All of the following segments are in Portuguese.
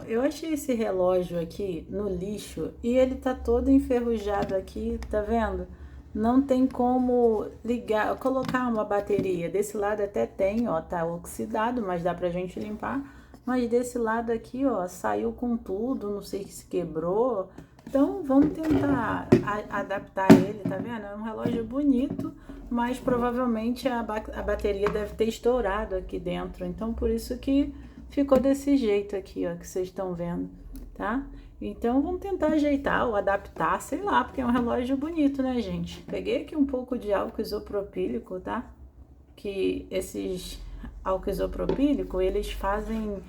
eu achei esse relógio aqui no lixo e ele tá todo enferrujado aqui, tá vendo? Não tem como ligar, colocar uma bateria. Desse lado até tem, ó, tá oxidado, mas dá pra gente limpar. Mas desse lado aqui, ó, saiu com tudo, não sei se quebrou. Então vamos tentar adaptar ele, tá vendo? É um relógio bonito, mas provavelmente a bateria deve ter estourado aqui dentro. Então por isso que ficou desse jeito aqui, ó, que vocês estão vendo, tá? Então vamos tentar ajeitar ou adaptar, sei lá, porque é um relógio bonito, né, gente? Peguei aqui um pouco de álcool isopropílico, tá? Que esses álcool isopropílico, eles fazem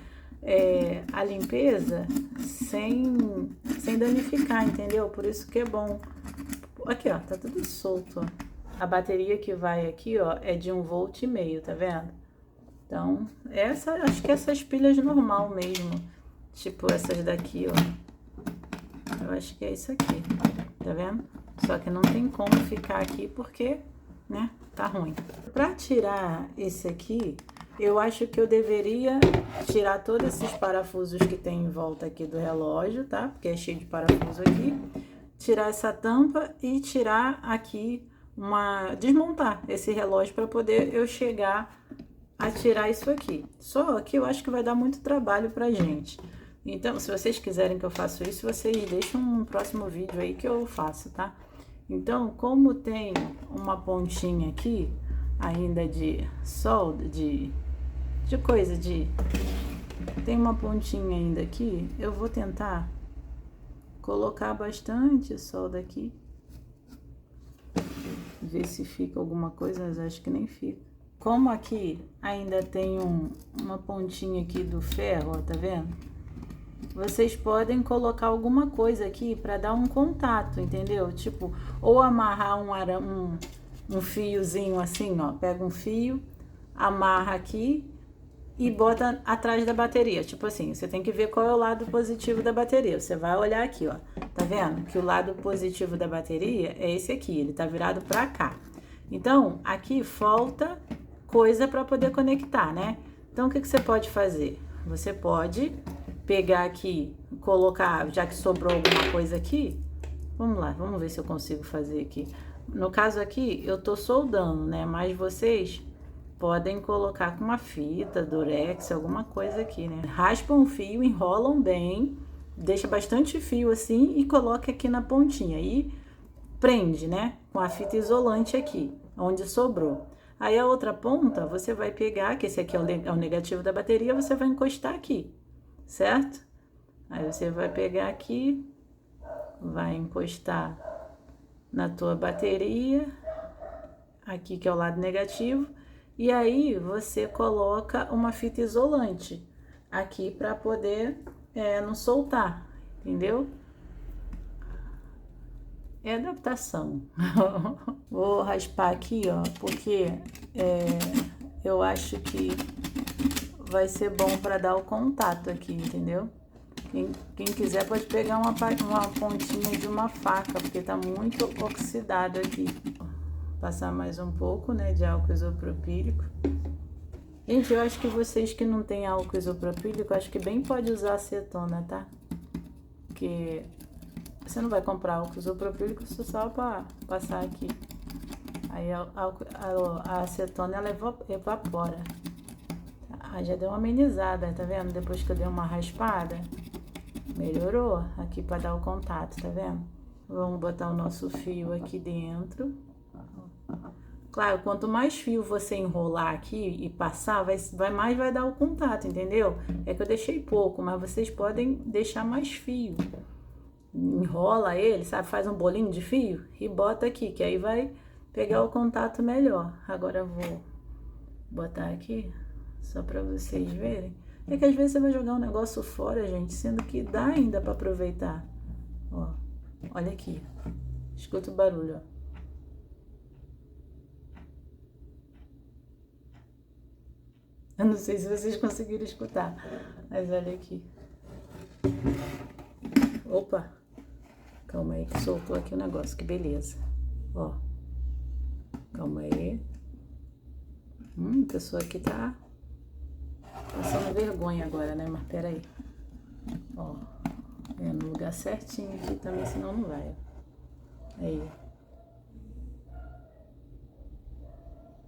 a limpeza sem danificar, entendeu? Por isso que é bom. Aqui, ó, tá tudo solto, ó. A bateria que vai aqui, ó, é de 1,5 V, tá vendo? Então, acho que essas pilhas normal mesmo. Tipo essas daqui, ó. Eu acho que é isso aqui, tá vendo? Só que não tem como ficar aqui porque, né, tá ruim. Pra tirar esse aqui, eu acho que eu deveria tirar todos esses parafusos que tem em volta aqui do relógio, tá? Porque é cheio de parafuso aqui. Tirar essa tampa e tirar aqui desmontar esse relógio para poder eu chegar a tirar isso aqui. Só que eu acho que vai dar muito trabalho pra gente. Então, se vocês quiserem que eu faça isso, vocês deixam um próximo vídeo aí que eu faço, tá? Então, como tem uma pontinha aqui, ainda de solda, tem uma pontinha ainda aqui, eu vou tentar colocar bastante solda aqui. Ver se fica alguma coisa, mas acho que nem fica. Como aqui ainda tem uma pontinha aqui do ferro, ó, tá vendo? Vocês podem colocar alguma coisa aqui para dar um contato, entendeu? Tipo, ou amarrar um fiozinho assim, ó. Pega um fio, amarra aqui e bota atrás da bateria. Tipo assim, você tem que ver qual é o lado positivo da bateria. Você vai olhar aqui, ó. Tá vendo? Que o lado positivo da bateria é esse aqui, ele tá virado para cá. Então, aqui falta coisa para poder conectar, né? Então, o que você pode fazer? Você pode pegar aqui, colocar, já que sobrou alguma coisa aqui, vamos lá, vamos ver se eu consigo fazer aqui. No caso aqui, eu tô soldando, né? Mas vocês podem colocar com uma fita, durex, alguma coisa aqui, né? Raspam o fio, enrolam bem, deixa bastante fio assim e coloca aqui na pontinha. E prende, né? Com a fita isolante aqui, onde sobrou. Aí a outra ponta, você vai pegar, que esse aqui é o negativo da bateria, você vai encostar aqui, certo? Aí você vai pegar aqui, vai encostar na tua bateria, aqui que é o lado negativo, e aí você coloca uma fita isolante aqui para poder não soltar, entendeu? É adaptação. Vou raspar aqui, ó, porque eu acho que vai ser bom para dar o contato aqui, entendeu? Quem quiser pode pegar uma pontinha de uma faca, porque tá muito oxidado aqui. Passar mais um pouco, né, de álcool isopropílico. Gente, eu acho que vocês que não tem álcool isopropílico, acho que bem pode usar acetona, tá? Porque você não vai comprar álcool isopropílico só para passar aqui. Aí a acetona ela evapora. Ah, já deu uma amenizada, tá vendo? Depois que eu dei uma raspada, melhorou aqui para dar o contato, tá vendo? Vamos botar o nosso fio aqui dentro. Claro, quanto mais fio você enrolar aqui e passar, mais vai dar o contato, entendeu? É que eu deixei pouco, mas vocês podem deixar mais fio. Enrola ele, sabe? Faz um bolinho de fio e bota aqui, que aí vai pegar o contato melhor. Agora eu vou botar aqui, só pra vocês verem. É que às vezes você vai jogar um negócio fora, gente, sendo que dá ainda pra aproveitar. Ó, olha aqui. Escuta o barulho, ó. Eu não sei se vocês conseguiram escutar, mas olha aqui. Opa! Calma aí que soltou aqui o negócio, que beleza. Ó. Calma aí. A pessoa aqui tá passando vergonha agora, né? Mas peraí. Ó, é no lugar certinho aqui também, senão não vai. Aí.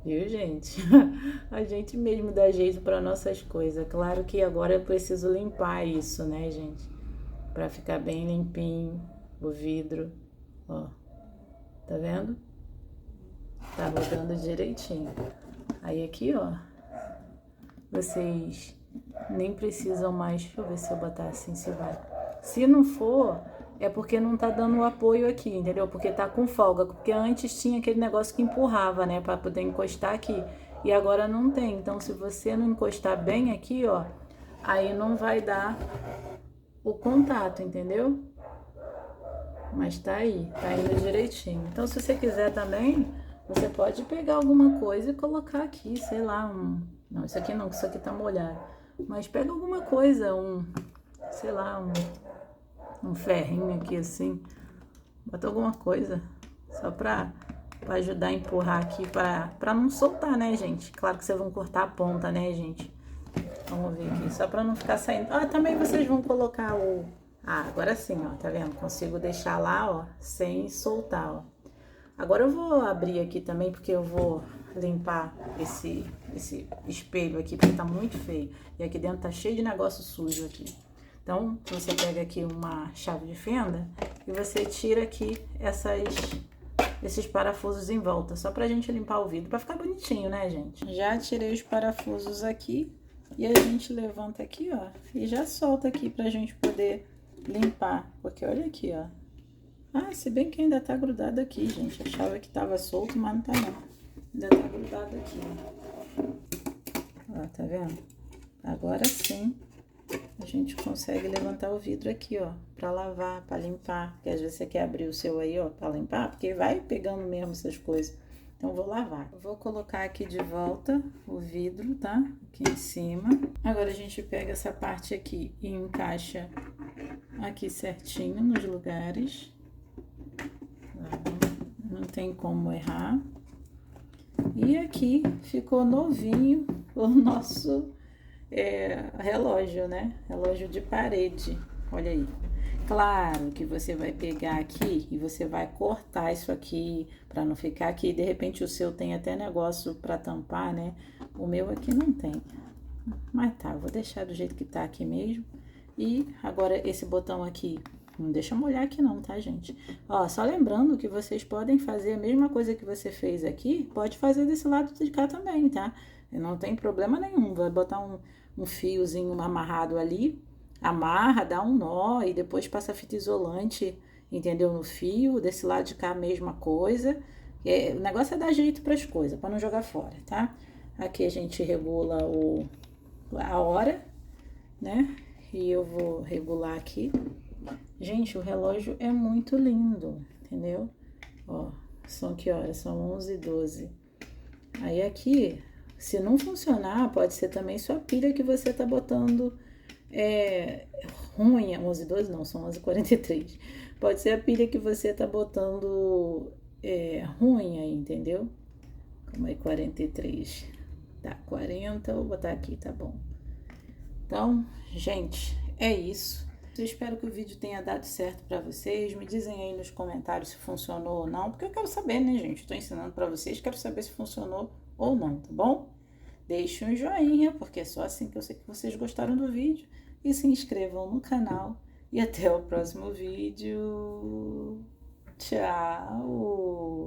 Viu, gente? A gente mesmo dá jeito para nossas coisas. Claro que agora eu preciso limpar isso, né, gente? Pra ficar bem limpinho o vidro. Ó, tá vendo? Tá rodando direitinho. Aí aqui, ó, vocês nem precisam mais. Deixa eu ver se eu botar assim, se vai. Se não for, é porque não tá dando o apoio aqui, entendeu? Porque tá com folga. Porque antes tinha aquele negócio que empurrava, né? Pra poder encostar aqui. E agora não tem. Então, se você não encostar bem aqui, ó, aí não vai dar o contato, entendeu? Mas tá aí, tá indo direitinho. Então, se você quiser também, você pode pegar alguma coisa e colocar aqui, sei lá, um... Não, isso aqui não, isso aqui tá molhado. Mas pega alguma coisa, sei lá, um ferrinho aqui assim. Bota alguma coisa, só pra ajudar a empurrar aqui, pra não soltar, né, gente? Claro que vocês vão cortar a ponta, né, gente? Vamos ver aqui, só pra não ficar saindo. Ah, também vocês vão colocar o... Ah, agora sim, ó, tá vendo? Consigo deixar lá, ó, sem soltar, ó. Agora eu vou abrir aqui também, porque eu vou limpar esse espelho aqui, porque tá muito feio. E aqui dentro tá cheio de negócio sujo aqui. Então, você pega aqui uma chave de fenda e você tira aqui esses parafusos em volta, só pra gente limpar o vidro, pra ficar bonitinho, né, gente? Já tirei os parafusos aqui e a gente levanta aqui, ó, e já solta aqui pra gente poder limpar, porque olha aqui, ó. Ah, se bem que ainda tá grudado aqui, gente. Achava que tava solto, mas não tá não. Ainda tá grudado aqui, ó. Ó, tá vendo? Agora sim a gente consegue levantar o vidro aqui, ó, pra lavar, pra limpar. Porque às vezes você quer abrir o seu aí, ó, pra limpar, porque vai pegando mesmo essas coisas. Então, vou lavar. Vou colocar aqui de volta o vidro, tá? Aqui em cima. Agora, a gente pega essa parte aqui e encaixa aqui certinho nos lugares. Não tem como errar. E aqui ficou novinho o nosso relógio, né? Relógio de parede. Olha aí. Claro que você vai pegar aqui e você vai cortar isso aqui para não ficar aqui. De repente o seu tem até negócio para tampar, né? O meu aqui não tem. Mas tá, vou deixar do jeito que tá aqui mesmo. E agora esse botão aqui, não deixa molhar aqui não, tá, gente? Ó, só lembrando que vocês podem fazer a mesma coisa que você fez aqui, pode fazer desse lado de cá também, tá? Não tem problema nenhum. Vai botar um fiozinho amarrado ali, amarra, dá um nó e depois passa fita isolante, entendeu? No fio, desse lado de cá a mesma coisa. O negócio é dar jeito para as coisas, para não jogar fora, tá? Aqui a gente regula a hora, né? E eu vou regular aqui. Gente, o relógio é muito lindo, entendeu? Ó, são que horas? São 11h12. Aí aqui, se não funcionar, pode ser também sua pilha que você tá botando ruim. 11h12 não, são 11h43. Pode ser a pilha que você tá botando ruim aí, entendeu? Como é 43? Tá, 40, vou botar aqui, tá bom. Então, gente, é isso. Eu espero que o vídeo tenha dado certo pra vocês. Me dizem aí nos comentários se funcionou ou não, porque eu quero saber, né, gente? Tô ensinando pra vocês, quero saber se funcionou ou não, tá bom? Deixe um joinha, porque é só assim que eu sei que vocês gostaram do vídeo. E se inscrevam no canal. E até o próximo vídeo. Tchau!